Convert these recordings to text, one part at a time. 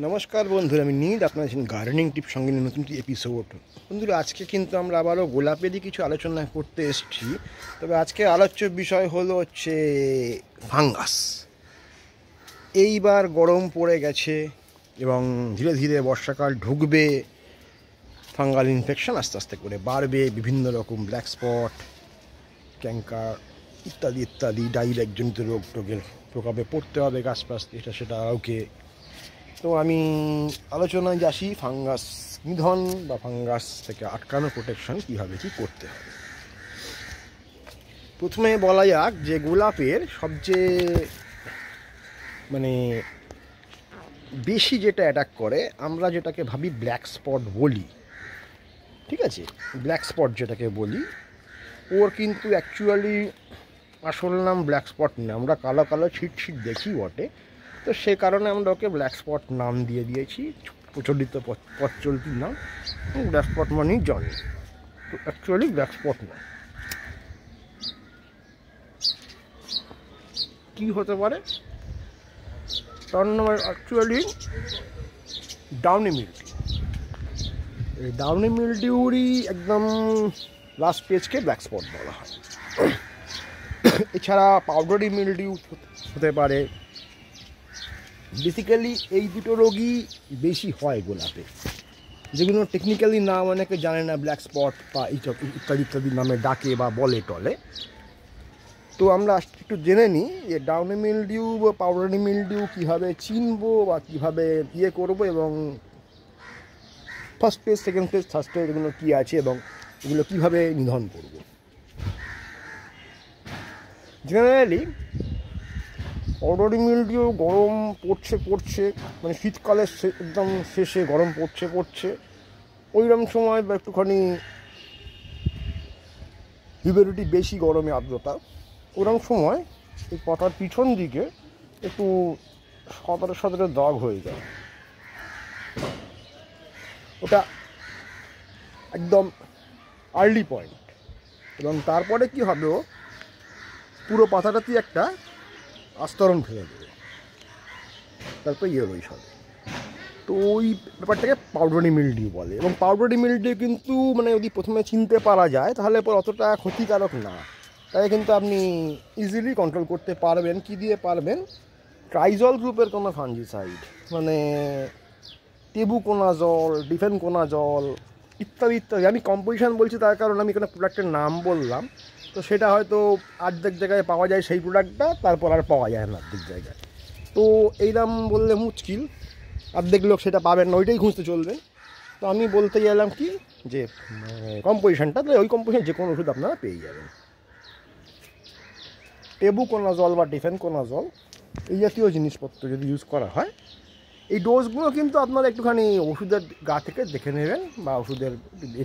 নমস্কার বন্ধুরা, আমি নীল। আপনারা আছেন গার্ডেনিং টিপ সঙ্গে নতুন এপিসোড। বন্ধুরা, আজকে কিন্তু আমরা আবারও গোলাপেরই কিছু আলোচনা করতে এসেছি। তবে আজকে আলোচ্য বিষয় হচ্ছে ফাঙ্গাস। এইবার গরম পড়ে গেছে এবং ধীরে ধীরে বর্ষাকাল ঢুকবে। ফাঙ্গাল ইনফেকশন আস্তে আস্তে করে বাড়বে। বিভিন্ন রকম ব্ল্যাক স্পট, ক্যাঙ্কার ইত্যাদি ইত্যাদি ডাইব্যাকজনিত রোগ টোগের প্রভাবে পড়তে হবে গাছপাশ, এটা সেটা ওকে। তো আমি আলোচনায় আসি ফাঙ্গাস নিধন বা ফাঙ্গাস থেকে আটকানো প্রোটেকশন কীভাবে কী করতে হবে। প্রথমে বলা যাক যে গোলাপের সবচেয়ে বেশি যেটা অ্যাটাক করে, আমরা যেটাকে ভাবি ব্ল্যাক স্পট বলি, ঠিক আছে? ব্ল্যাক স্পট যেটাকে বলি, ওর কিন্তু অ্যাকচুয়ালি আসল নাম ব্ল্যাক স্পট না। আমরা কালো কালো ছিট ছিট দেখি বটে, তো সে কারণে আমরা ওকে ব্ল্যাক স্পট নাম দিয়ে দিয়েছি, প্রচলিত প্রচলিত নাম। ব্ল্যাক স্পট মানেই জানি, তো অ্যাকচুয়ালি ব্ল্যাক স্পট না। কী হতে পারে তার নাম? Actually downy mildew. এই ডাউনি মিল্ডিউরই একদম লাস্ট পেজকে ব্ল্যাক স্পট বলা হয়। এছাড়া পাউডারি মিল্ডিউ হতে পারে। বেসিক্যালি এই দুটো রোগই বেশি হয় গোলাপে, যেগুলো টেকনিক্যালি নাম অনেকে জানে না, ব্ল্যাক স্পট বা ইত্যাদি ইত্যাদি নামে ডাকে বা বলে টলে। তো আমরা একটু জেনে নিই যে ডাউনি মিল্ডিউ বা পাউডারি মিল্ডিউ কীভাবে চিনবো বা কীভাবে করবো, এবং first page, second page, third page এগুলো কী আছে এবং এগুলো কীভাবে নিধন করব। জেনারেলি পাউডারি মিল্ডিউ গরম পড়ছে শীতকালের একদম শেষে গরম পড়ছে ওইরকম সময় বা একটুখানি হিউমিডিটি বেশি, গরমে আর্দ্রতা, ওরকম সময় এই পাতার পিছন দিকে একটু সাদরে দাগ হয়ে যায়। ওটা একদম আর্লি পয়েন্ট। এবং তারপরে কি হবে, ও পুরো পাতাটাতেই একটা আস্তরণ ফেলে দেবে, তারপর ওই সাথে। তো ওই ব্যাপারটাকে পাউডারি মিল্ডিউ বলে। এবং পাউডারি মিল্ডিউ কিন্তু যদি প্রথমে চিনতে পারা যায় তাহলে পর অতটা ক্ষতিকারক না। তাই কিন্তু আপনি ইজিলি কন্ট্রোল করতে পারবেন। কি দিয়ে পারবেন? ট্রাইজল গ্রুপের কোনো ফাঞ্জিসাইড, টেবুকোনাজল, ডিফেনকোনাজল ইত্যাদি ইত্যাদি। আমি কম্পোজিশন বলছি তার কারণ আমি কোনো প্রোডাক্টের নাম বললাম, তো সেটা হয়তো অর্ধেক জায়গায় পাওয়া যায় সেই প্রোডাক্টটা, তারপর আর পাওয়া যায় না অর্ধেক জায়গায়। তো এই নাম বললে মুশকিল, অর্ধেক লোক সেটা পাবেন না, ওইটাই খুঁজতে চলবে। তো আমি বলতে গেলাম কি যে কম্পোজিশনটা, তাহলে ওই কম্পোজিশন যে কোনো ওষুধ আপনারা পেয়ে যাবেন। টেবুকোনাজল বা ডিফেনকোনাজল এই জাতীয় জিনিসপত্র যদি ইউজ করা হয়, এই ডোজগুলো কিন্তু আপনারা একটুখানি ওষুধের গা থেকে দেখে নেবেন, বা ওষুধের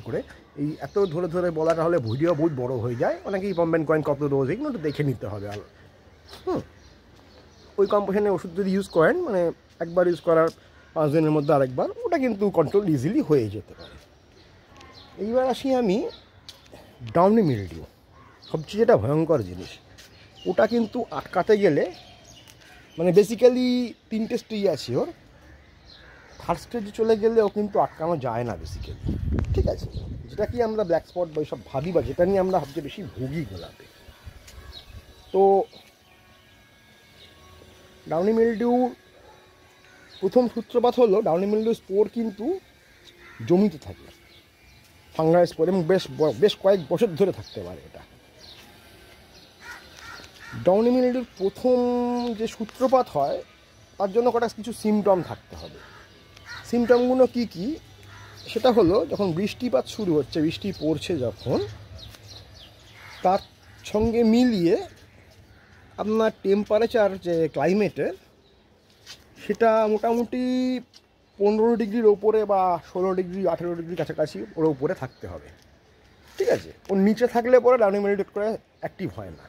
করে। এই এত ধরে ধরে বলাটা হলে ভিডিও বহুত বড় হয়ে যায়, অনেকেই কমেন্ট করেন কত ডোজ, এগুলো একটু দেখে নিতে হবে। আর ওই কম্পোজিশনের ওষুধ যদি ইউজ করেন, একবার ইউজ করার 5 দিনের মধ্যে আরেকবার, ওটা কিন্তু কন্ট্রোল ইজিলি হয়ে যেতে পারে। এইবার আসি আমি ডাউনি মিল্ডিউ, সবচেয়ে যেটা ভয়ঙ্কর জিনিস। ওটা কিন্তু আটকাতে গেলে বেসিক্যালি 3টে স্টেজ আছে ওর। থার্ড স্টেজে চলে গেলে ও কিন্তু আটকানো যায় না বেসিক্যালি, ঠিক আছে? যেটা কি আমরা ব্ল্যাক স্পট বা এইসব ভাবি, বা যেটা নিয়ে আমরা সবচেয়ে বেশি ভুগি গোলাপে। তো ডাউনি মিল্ডিউ প্রথম সূত্রপাত হলো, ডাউনি মিল্ডিউ স্পোর কিন্তু জমিতে থাকে, ফাঙ্গাস স্পোর, এবং বেশ কয়েক বছর ধরে থাকতে পারে এটা। ডাউনি মিল্ডিউর প্রথম যে সূত্রপাত হয়, তার জন্য কিছু সিমটম থাকতে হবে। সিমটমগুলো কি কি? সেটা হলো, যখন বৃষ্টিপাত শুরু হচ্ছে, বৃষ্টি পড়ছে যখন, তার সঙ্গে মিলিয়ে আপনার টেম্পারেচার যে ক্লাইমেটের, সেটা মোটামুটি 15 ডিগ্রির ওপরে বা 16 ডিগ্রি 18 ডিগ্রির কাছাকাছি ওর উপরে থাকতে হবে, ঠিক আছে? ওর নিচে থাকলে পরে ডাউনি মিল্ডিউ করে অ্যাক্টিভ হয় না।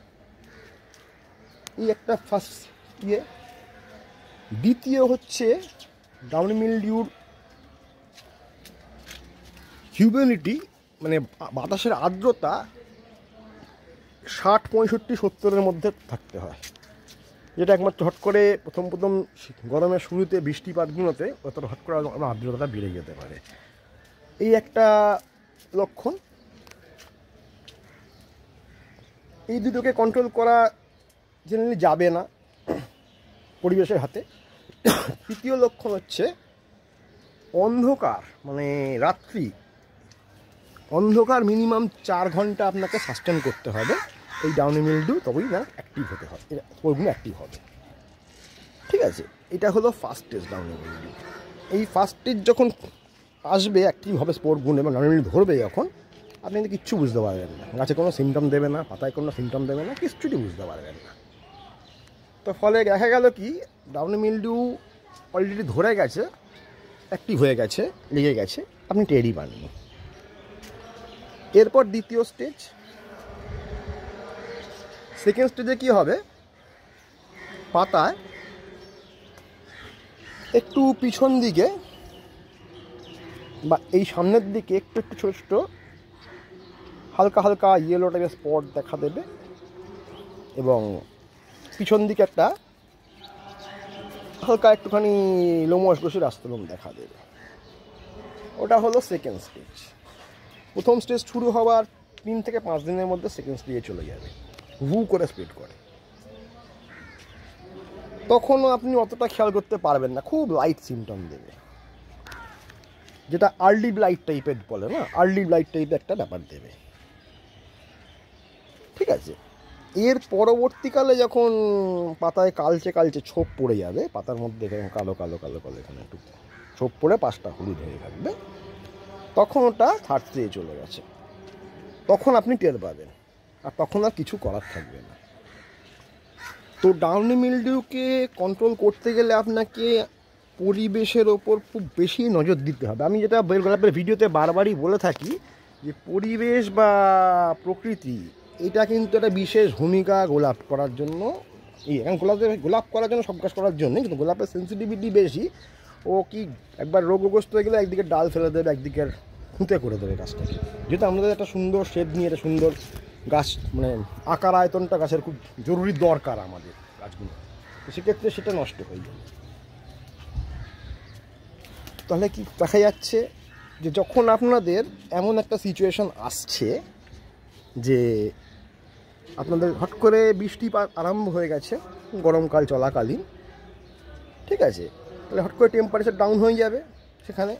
এই একটা ফার্স্ট দ্বিতীয় হচ্ছে ডাউনি মিল্ডিউর হিউমিডিটি, বাতাসের আর্দ্রতা 60, 65, 70-এর মধ্যে থাকতে হয়। যেটা একমাত্র হট করে প্রথম প্রথম গরমের শুরুতে বৃষ্টিপাতগুলোতে অতটা হট করে আমার আর্দ্রতাটা বেড়ে যেতে পারে, এই একটা লক্ষণ। এই দুটোকে কন্ট্রোল করা জেনারেলি যাবে না পরিবেশের হাতে। তৃতীয় লক্ষণ হচ্ছে অন্ধকার, মানে রাত্রি অন্ধকার মিনিমাম 4 ঘন্টা আপনাকে সাস্টেন করতে হবে এই ডাউনি মিলডিউ, তবেই না অ্যাক্টিভ হতে হবে, স্পোরগুলো অ্যাক্টিভ হবে। ঠিক আছে, এটা হলো ফার্স্ট স্টেজ ডাউনি মিলডিউ। এই ফার্স্ট স্টেজ যখন আসবে, অ্যাক্টিভ হবে স্পোরগুলো এবং ডাউনি মিলডিউ ধরবে, যখন আপনি কিন্তু কিচ্ছু বুঝতে পারবেন না, গাছে কোনো সিমটম দেবে না, পাতায় কোনো সিমটম দেবে না, কিচ্ছুটি বুঝতে পারবেন না। তো ফলে দেখা গেল কি, ডাউনি মিলডিউ অলরেডি ধরে গেছে, অ্যাক্টিভ হয়ে গেছে, লেগে গেছে, আপনি টেরই পাননি। এরপর দ্বিতীয় স্টেজ, সেকেন্ড স্টেজে কী হবে, পাতায় একটু পিছন দিকে বা এই সামনের দিকে একটু একটু ছোটো ছোটো হালকা হালকা ইয়েলো টাইপের স্পট দেখা দেবে এবং পিছন দিকে একটা হালকা একটুখানি লোমশ বসের আস্তরণ দেখা দেবে। ওটা হলো সেকেন্ড স্টেজ। প্রথম স্টেজ শুরু হওয়ার 3 থেকে 5 দিনের মধ্যে সেকেন্ড স্টেজে চলে যাবে, হু করে স্প্রেড করে। তখনও আপনি অতটা খেয়াল করতে পারবেন না, খুব লাইট সিমটম দেবে, যেটা আর্লি ব্লাইট টাইপের বলে না, আর্লি ব্লাইট টাইপের একটা ব্যাপার দেবে। ঠিক আছে, এর পরবর্তীকালে যখন পাতায় কালচে কালচে ছোপ পড়ে যাবে, পাতার মধ্যে এখানে কালো কালো কালো কালো এখানে একটু ছোপ পড়ে 5টা হলুদ হয়ে থাকবে, তখন ওটা থার্ড স্টেজে চলে গেছে। তখন আপনি টের পাবেন, আর তখন আর কিছু করার থাকবে না। তো ডাউনি মিলডিউকে কন্ট্রোল করতে গেলে আপনাকে পরিবেশের ওপর খুব বেশি নজর দিতে হবে। আমি যেটা গোলাপের ভিডিওতে বারবারই বলে থাকি যে পরিবেশ বা প্রকৃতি এটা কিন্তু একটা বিশেষ ভূমিকা গোলাপ করার জন্য, এখন গোলাপ করার জন্য সব কাজ করার জন্য, কিন্তু গোলাপের সেন্সিটিভিটি বেশি। ও কি একবার রোগগ্রস্ত হয়ে গেলে একদিকে ডাল ফেলে দেবে, একদিকে খুঁতে করে দেবে গাছটাকে। যেহেতু আমাদের একটা সুন্দর শেপ নিয়ে একটা সুন্দর গাছ, মানে আকার আয়তনটা গাছের খুব জরুরি দরকার আমাদের গাছগুলো, তো সেক্ষেত্রে সেটা নষ্ট হয়ে যাবে। তাহলে কি দেখা যাচ্ছে যে যখন আপনাদের এমন একটা সিচুয়েশন আসছে যে আপনাদের হট করে বৃষ্টিপাত আরম্ভ হয়ে গেছে গরমকাল চলাকালীন, ঠিক আছে, তাহলে হট করে টেম্পারেচার ডাউন হয়ে যাবে, সেখানে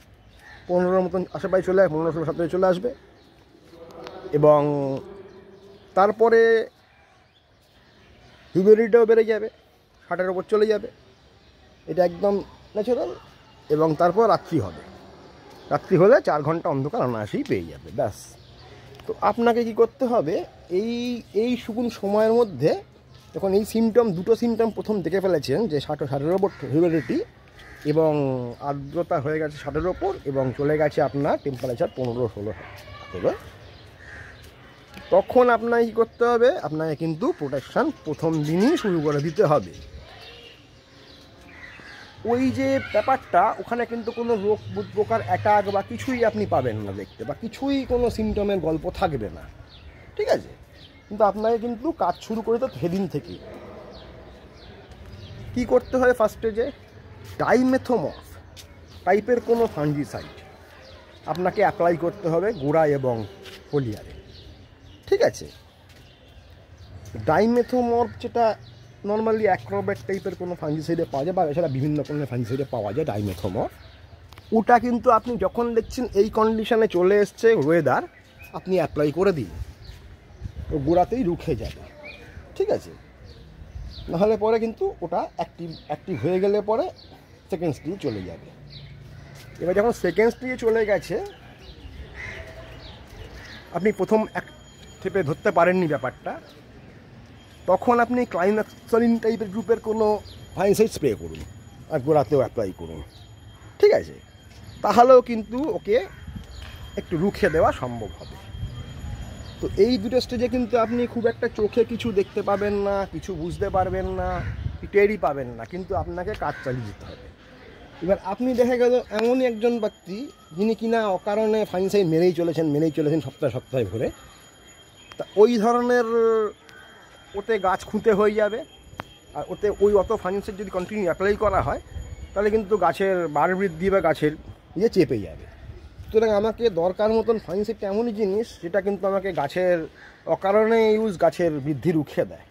15 মতন আশেপাশে চলে 15, 16, 17 চলে আসবে, এবং তারপরে হিউমিডিটিও বেড়ে যাবে, 60-এর ওপর চলে যাবে, এটা একদম ন্যাচারাল। এবং তারপর রাত্রি হবে, রাত্রি হলে 4 ঘন্টা অন্ধকার অনায়াসেই পেয়ে যাবে, ব্যাস। তো আপনাকে কি করতে হবে, এই শুকুন সময়ের মধ্যে যখন এই দুটো সিমটম প্রথম দেখে ফেলেছেন যে 60-60-এর ওপর হিউমিডিটি এবং আর্দ্রতা হয়ে গেছে 60-এর ওপর, এবং চলে গেছে আপনার টেম্পারেচার 15-16 হবে, তখন আপনাকে কী করতে হবে, আপনাকে কিন্তু প্রোটেকশান প্রথম দিনই শুরু করে দিতে হবে। ওই যে ব্যাপারটা, ওখানে কিন্তু কোনো রোগ প্রকার অ্যাটাক বা কিছুই আপনি পাবেন না দেখতে, বা কিছুই কোনো সিমটমের গল্প থাকবে না, ঠিক আছে। কিন্তু আপনাকে কিন্তু কাজ শুরু করে তো সেদিন থেকেই কী করতে হয়, ফার্স্ট স্টেজে ডাইমেথোমস টাইপের কোনো ফাঙ্গিসাইড আপনাকে অ্যাপ্লাই করতে হবে গোড়া এবং ফলিয়ারে, ঠিক আছে। ডাইমেথোমর্ফ যেটা নর্মালি অ্যাক্রোব্যাট টাইপের কোনো ফাঙ্গিসাইডে পাওয়া যায়, বা এছাড়া বিভিন্ন ধরনের ফাঙ্গিসাইডে পাওয়া যায় ডাইমেথোমর্ফ, ওটা কিন্তু আপনি যখন দেখছেন এই কন্ডিশনে চলে এসছে ওয়েদার, আপনি অ্যাপ্লাই করে দিন, ও গোড়াতেই রুখে যাবে, ঠিক আছে। নাহলে পরে কিন্তু ওটা অ্যাক্টিভ হয়ে গেলে পরে সেকেন্ড স্টেজে চলে যাবে। এবার যখন সেকেন্ড স্টেজে চলে গেছে, আপনি প্রথম এক থেপে ধরতে পারেননি ব্যাপারটা, তখন আপনি ক্লাইম্যাক্সলিন টাইপের গ্রুপের কোনো ফাঙ্গিসাইড স্প্রে করুন আর গোড়াতেও অ্যাপ্লাই করুন, ঠিক আছে। তাহলেও কিন্তু ওকে একটু রুখে দেওয়া সম্ভব হবে। তো এই দুটো স্টেজে কিন্তু আপনি খুব একটা চোখে কিছু দেখতে পাবেন না, কিছু বুঝতে পারবেন না, টেরই পাবেন না, কিন্তু আপনাকে কাজ চালিয়ে যেতে হবে। এবার আপনি দেখা গেল এমনই একজন ব্যক্তি যিনি কিনা অকারণে ফাঙ্গিসাইড মেরেই চলেছেন সপ্তাহে ভরে, তা ওই ধরনের ওতে গাছ খুঁতে হয়ে যাবে, আর ওতে ওই অত ফাঙ্গিসাইড যদি কন্টিনিউ অ্যাপ্লাই করা হয় তাহলে কিন্তু গাছের বার বৃদ্ধি বা গাছের চেপে যাবে। সুতরাং আমাকে দরকার মতন ফাঙ্গিসাইডটা এমনই জিনিস যেটা কিন্তু আমাকে গাছের অকারণে গাছের বৃদ্ধি রুখে দেয়।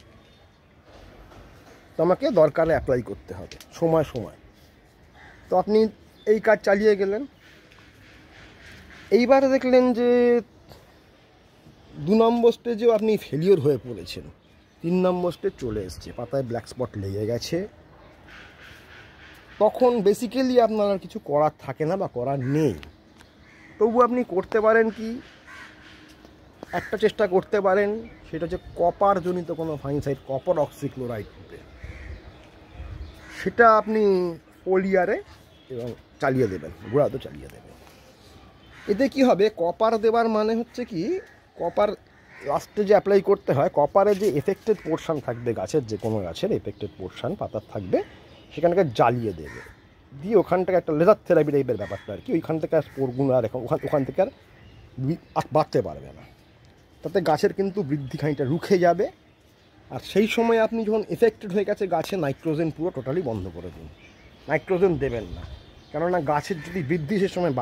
তো আমাকে দরকারে অ্যাপ্লাই করতে হবে সময় সময়। তো আপনি এই কাজ চালিয়ে গেলেন, এইবার দেখলেন যে 2 নম্বর স্টেজেও আপনি ফেলিওর হয়ে পড়েছেন, 3 নম্বর স্টেজ চলে এসছে, পাতায় ব্ল্যাক স্পট লেগে গেছে। তখন বেসিক্যালি আপনার আর কিছু করার থাকে না বা করার নেই। তবু আপনি করতে পারেন কি, একটা চেষ্টা করতে পারেন, সেটা হচ্ছে কপার জনিত কোনো ফাঙ্গিসাইড, কপার অক্সিক্লোরাইড রূপে, সেটা আপনি ফোলিয়ারে এবং চালিয়ে দেবেন, গোড়াতে চালিয়ে দেবেন। এতে কি হবে, কপার দেওয়ার মানে হচ্ছে কি, কপার লাস্টে যে অ্যাপ্লাই করতে হয়, কপারে যে এফেক্টেড পোর্শন থাকবে গাছের, যে কোনো গাছের এফেক্টেড পোর্শন পাতার থাকবে, সেখানকে জ্বালিয়ে দেবে, দিয়ে ওখান থেকে একটা লেজার থেরাপি টাইপের ব্যাপারটা আর কি, ওইখান থেকে আর স্পোরগুলো আর ওখান থেকে আর বাড়তে পারবে না। তাতে গাছের কিন্তু বৃদ্ধি খানিকটা রুখে যাবে। আর সেই সময় আপনি যখন এফেক্টেড হয়ে গেছে গাছে, নাইট্রোজেন পুরো টোটালি বন্ধ করে দিন, নাইট্রোজেন দেবেন না। কেননা গাছের যদি বৃদ্ধি সে সময়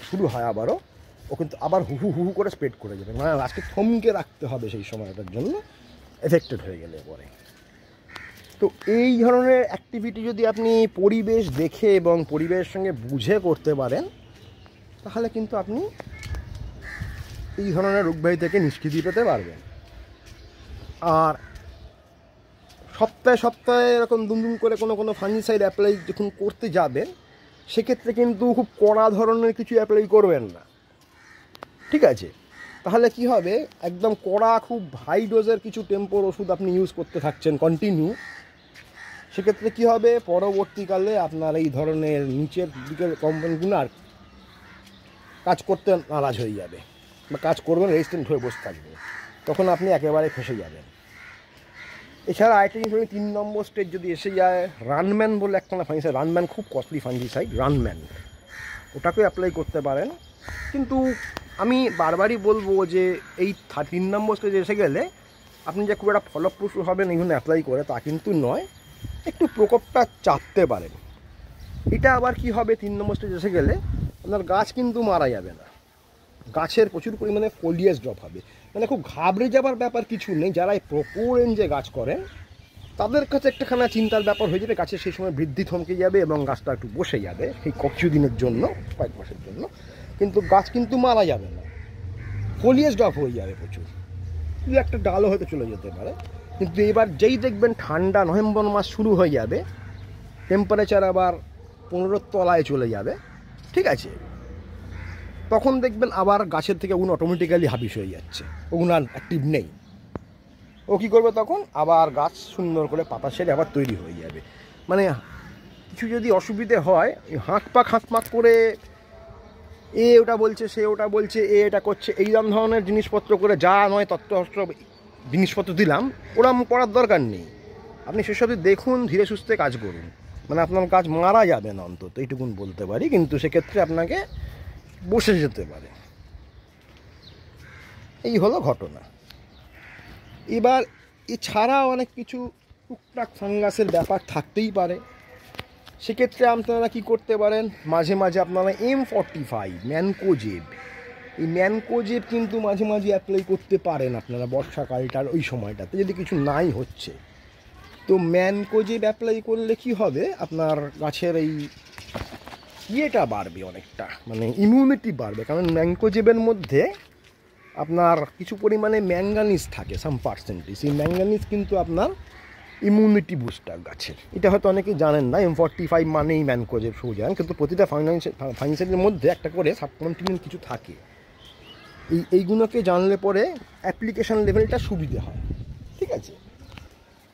শুরু হয় আবারও, ও কিন্তু আবার হু হু করে স্প্রেড করে যাবে, মানে গাছকে থমকে রাখতে হবে সেই সময়টার জন্য, এফেক্টেড হয়ে গেলে পরে। তো এই ধরনের অ্যাক্টিভিটি যদি আপনি পরিবেশ দেখে এবং পরিবেশের সঙ্গে বুঝে করতে পারেন, তাহলে কিন্তু আপনি এই ধরনের রোগব্যাধি থেকে নিষ্কৃতি পেতে পারবেন। আর সপ্তাহে সপ্তাহে এরকম দুমদুম করে কোনো ফাঙ্গিসাইড অ্যাপ্লাই যখন করতে যাবেন, সেক্ষেত্রে কিন্তু খুব কড়া ধরনের কিছু অ্যাপ্লাই করবেন না, ঠিক আছে? তাহলে কি হবে, একদম কড়া খুব হাই ডোজের কিছু টেম্পোর ওষুধ আপনি ইউজ করতে থাকছেন কন্টিনিউ, সেক্ষেত্রে কি হবে, পরবর্তীকালে আপনার এই ধরনের নিচের দিকের কোম্পানিগুলো আর কাজ করতে নারাজ হয়ে যাবে বা কাজ করবেন রেজিস্ট্যান্ট হয়ে বসে থাকবে, তখন আপনি একেবারে ফেসে যাবেন। এছাড়া আরেকটা জিনিস, 3 নম্বর স্টেজ যদি এসে যায়, রানম্যান বলে একটা ফাঙ্গিসাইড, রানম্যান খুব কস্টলি ফাঙ্গিসাইড, রানম্যান, ওটাকেও অ্যাপ্লাই করতে পারেন। কিন্তু আমি বারবারই বলবো যে এই 3 নম্বর স্টেজে এসে গেলে আপনি যে খুব একটা ফলপ্রসূ হবেন এইগুলো অ্যাপ্লাই করে, তা কিন্তু নয়, একটু প্রকোপটা চাপতে পারেন। এটা আবার কি হবে, 3 নম্বর স্টেজে এসে গেলে আপনার গাছ কিন্তু মারা যাবে না, গাছের প্রচুর পরিমাণে ফোলিয়েজ ড্রপ হবে, মানে খুব ঘাবড়ে যাবার ব্যাপার কিছু নেই। যারা এই প্রোপো রেঞ্জে গাছ করেন তাদের কাছে একটাখানা চিন্তার ব্যাপার হয়ে যাবে, গাছের সেই সময় বৃদ্ধি থমকে যাবে এবং গাছটা একটু বসে যাবে সেই কিছুদিনের জন্য, কয়েক মাসের জন্য, কিন্তু গাছ কিন্তু মারা যাবে না, ফোলিয়েজ ড্রপ হয়ে যাবে প্রচুর, দু একটা ডালও হয়তো চলে যেতে পারে। কিন্তু এবার যেই দেখবেন ঠান্ডা নভেম্বর মাস শুরু হয়ে যাবে, টেম্পারেচার আবার 15 তলায় চলে যাবে, ঠিক আছে, তখন দেখবেন আবার গাছের থেকে ওগুলো অটোমেটিক্যালি হাবিস হয়ে যাচ্ছে, ওগুলো আর অ্যাক্টিভ নেই। ও কী করবে, তখন আবার গাছ সুন্দর করে পাতা সেরে আবার তৈরি হয়ে যাবে। মানে কিছু যদি অসুবিধে হয়, হাঁকপাক করে এ ওটা বলছে, সে ওটা বলছে, এ এটা করছে, এইরকম ধরনের জিনিসপত্র করে যা নয় তত্ত্বশাস্ত্র জিনিসপত্র দিলাম, ওরম করার দরকার নেই। আপনি সেসব দেখুন, ধীরে সুস্থে কাজ করুন, মানে আপনার কাজ মারা যাবে না, অন্তত এইটুকুন বলতে পারি। কিন্তু সেক্ষেত্রে আপনাকে বসে যেতে পারে। এই হলো ঘটনা। এবার এছাড়াও অনেক কিছু টুকটাক ফাঙ্গাসের ব্যাপার থাকতেই পারে, সেক্ষেত্রে আপনারা কী করতে পারেন, মাঝে মাঝে আপনারা M45 ম্যানকোজেব, এই ম্যানকোজেব কিন্তু মাঝে মাঝে অ্যাপ্লাই করতে পারেন আপনারা বর্ষাকালটার ওই সময়টাতে যদি কিছু নাই হচ্ছে। তো ম্যানকোজেব অ্যাপ্লাই করলে কি হবে, আপনার গাছের এই ইয়েটা বাড়বে অনেকটা, মানে ইমিউনিটি বাড়বে। কারণ ম্যানকোজেবের মধ্যে আপনার কিছু পরিমাণে ম্যাঙ্গানিজ থাকে, সাম পার্সেন্টেজ, সেই ম্যাঙ্গানিজ কিন্তু আপনার ইমিউনিটি বুস্টার গাছের। এটা হয়তো অনেকেই জানেন না, M45 মানেই ম্যানকোজেব সোজান, কিন্তু প্রতিটা ফাঙ্গিসাইডের মধ্যে একটা করে সাবকন্টিনেন্ট কিছু থাকে। এইগুলোকে জানলে পরে অ্যাপ্লিকেশান লেভেলটা সুবিধে হয়, ঠিক আছে?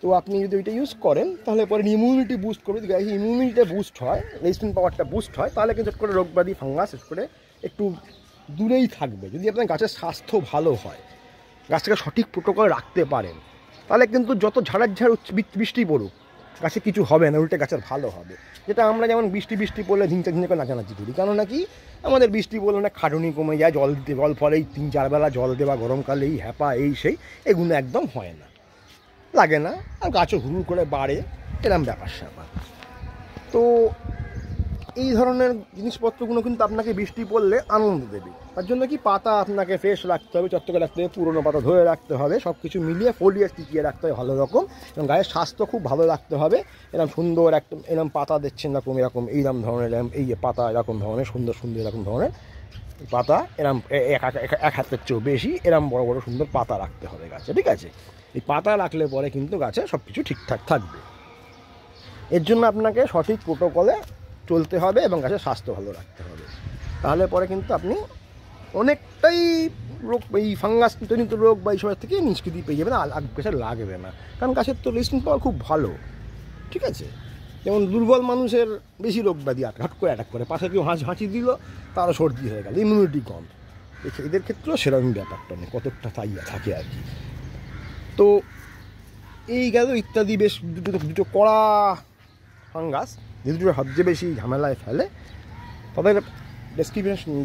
তো আপনি যদি ওইটা ইউজ করেন তাহলে পরে ইমিউনিটি বুস্ট করবে, যদি গাছের ইমিউনিটিটা বুস্ট হয়, রেজিস্ট্যান্ট পাওয়ারটা বুস্ট হয়, তাহলে কিন্তু করে রোগব্যাধি ফাঙ্গাস করে একটু দূরেই থাকবে। যদি আপনার গাছের স্বাস্থ্য ভালো হয়, গাছটাকে সঠিক প্রোটোকলে রাখতে পারেন, তাহলে কিন্তু যত ঝাড় বৃষ্টি পড়ুক গাছে কিছু হবে না, উল্টে গাছের ভালো হবে। যেটা আমরা যেমন বৃষ্টি পড়লে ঝিনচা করে নাচানাচি করি, কারণ নাকি আমাদের বৃষ্টি পড়লে না খাটুনি কমে যায়, জল ফলে এই 3-4 বেলা জল দেওয়া, গরমকালে এই হ্যাপা এই সেই, এগুলো একদম হয় না। লাগে না, আর গাছও হুড় করে বাড়ে, এরম ব্যাপার স্যাপার। তো এই ধরনের জিনিসপত্রগুলো কিন্তু আপনাকে বৃষ্টি পড়লে আনন্দ দেবে। তার জন্য কি পাতা আপনাকে ফ্রেশ রাখতে হবে, চটচকে রাখতে হবে, পুরোনো পাতা ধরে রাখতে হবে, সব কিছু মিলিয়ে ফলিয়ে টিকিয়ে রাখতে হবে ভালো রকম, এবং গায়ের স্বাস্থ্য খুব ভালো রাখতে হবে। এরকম সুন্দর একটা এরকম পাতা দেখছেন এরকম এইরকম ধরনের, এই যে পাতা এরকম ধরনের সুন্দর সুন্দর এরকম ধরনের পাতা, এরম এক হাতের চেয়েও বেশি এরম বড় বড় সুন্দর পাতা রাখতে হবে গাছে, ঠিক আছে? এই পাতা রাখলে পরে কিন্তু গাছে সব কিছু ঠিকঠাক থাকবে। এর জন্য আপনাকে সঠিক প্রোটোকলে চলতে হবে এবং গাছের স্বাস্থ্য ভালো রাখতে হবে। তাহলে পরে কিন্তু আপনি অনেকটাই রোগ, এই ফাঙ্গাস জনিত রোগ বা এই সময় থেকে নিষ্কৃতি পেয়ে যাবেন, গাছের লাগবে না। কারণ গাছের তো রেজিস্ট্যান্স পাওয়ার খুব ভালো, ঠিক আছে? যেমন দুর্বল মানুষের বেশি রোগ ব্যাধি হঠাৎ করে অ্যাটাক করে, পাশে কেউ হাঁচি দিল তারও সর্দি হয়ে গেল, ইমিউনিটি কম। এদের ক্ষেত্রেও সেরকম ব্যাপারটা নেই, কতটা তাই থাকে আর কি। তো এই গেল ইত্যাদি বেশ দুটো কড়া ফাঙ্গাস, যে দুটো সবচেয়ে বেশি ঝামেলায় ফেলে। তাদের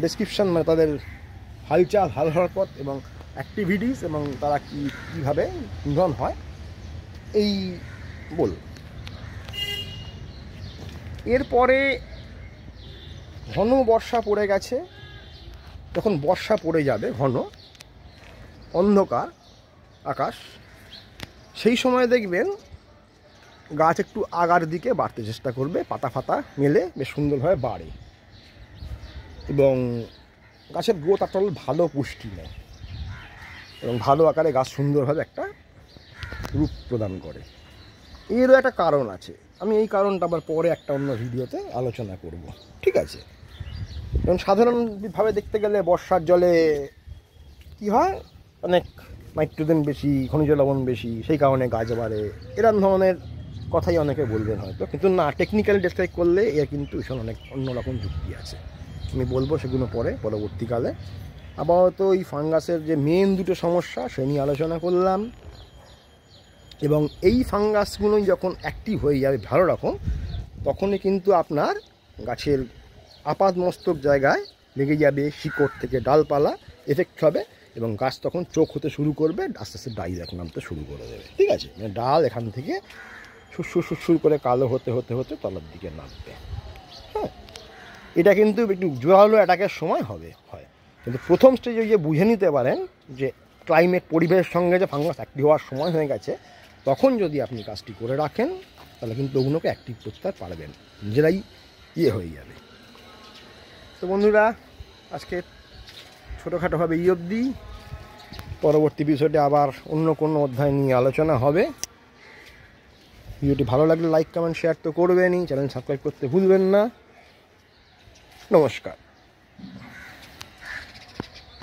ডেসক্রিপশন মানে তাদের হালচাল, হাল হরকত এবং অ্যাক্টিভিটিস এবং তারা কীভাবে নিধন হয় এই বল। এরপরে ঘন বর্ষা পড়ে গেছে, যখন বর্ষা পড়ে যাবে, ঘন অন্ধকার আকাশ, সেই সময় দেখবেন গাছ একটু আগার দিকে বাড়তে চেষ্টা করবে, পাতা ফাতা মেলে বেশ সুন্দরভাবে বাড়ে এবং গাছের গ্রোথ আপনার ভালো পুষ্টি নেয় এবং ভালো আকারে গাছ সুন্দরভাবে একটা রূপ প্রদান করে। এরও একটা কারণ আছে, আমি এই কারণটা আবার পরে একটা অন্য ভিডিওতে আলোচনা করব, ঠিক আছে? এবং সাধারণভাবে দেখতে গেলে বর্ষার জলে কি হয়, অনেক নাইট্রোজেন বেশি, খনিজ লবণ বেশি, সেই কারণে গাছ বাড়ে, এরকম ধরনের কথাই অনেকে বলবেন হয়তো, কিন্তু না, টেকনিক্যালি ডেসক্রাইব করলে এর কিন্তু ভীষণ অনেক অন্যরকম যুক্তি আছে। আমি বলবো সেগুলো পরবর্তীকালে। আপাতত এই ফাঙ্গাসের যে মেন দুটো সমস্যা সে নিয়ে আলোচনা করলাম, এবং এই ফাঙ্গাসগুলো যখন অ্যাক্টিভ হয়ে যাবে ভালো রকম, তখনই কিন্তু আপনার গাছের আপাদমস্তক জায়গায় লেগে যাবে, শিকড় থেকে ডালপালা এফেক্ট হবে এবং গাছ তখন চোখ হতে শুরু করবে, আস্তে আস্তে ডাইরেক্ট নামতে শুরু করে দেবে, ঠিক আছে? মানে ডাল এখান থেকে সুর করে কালো হতে হতে হতে তলার দিকে নামবে। হ্যাঁ, এটা কিন্তু একটু জোরালো অ্যাটাকের সময় হয়, কিন্তু প্রথম স্টেজে যে বুঝে নিতে পারেন যে ক্লাইমেট, পরিবেশের সঙ্গে যে ফাঙ্গাস অ্যাক্টিভ হওয়ার সময় হয়ে গেছে, তখন যদি আপনি কাজটি করে রাখেন তাহলে কিন্তু ওগুলোকে অ্যাক্টিভ করতে পারবেন, নিজেরাই হয়ে যাবে। তো বন্ধুরা, আজকে ছোটোখাটোভাবে অবধি, পরবর্তী এপিসোডে আবার অন্য কোনো অধ্যায় নিয়ে আলোচনা হবে। ভিডিওটি ভালো লাগলে লাইক, কমেন্ট, শেয়ার তো করবেনই, চ্যানেল সাবস্ক্রাইব করতে ভুলবেন না। নমস্কার।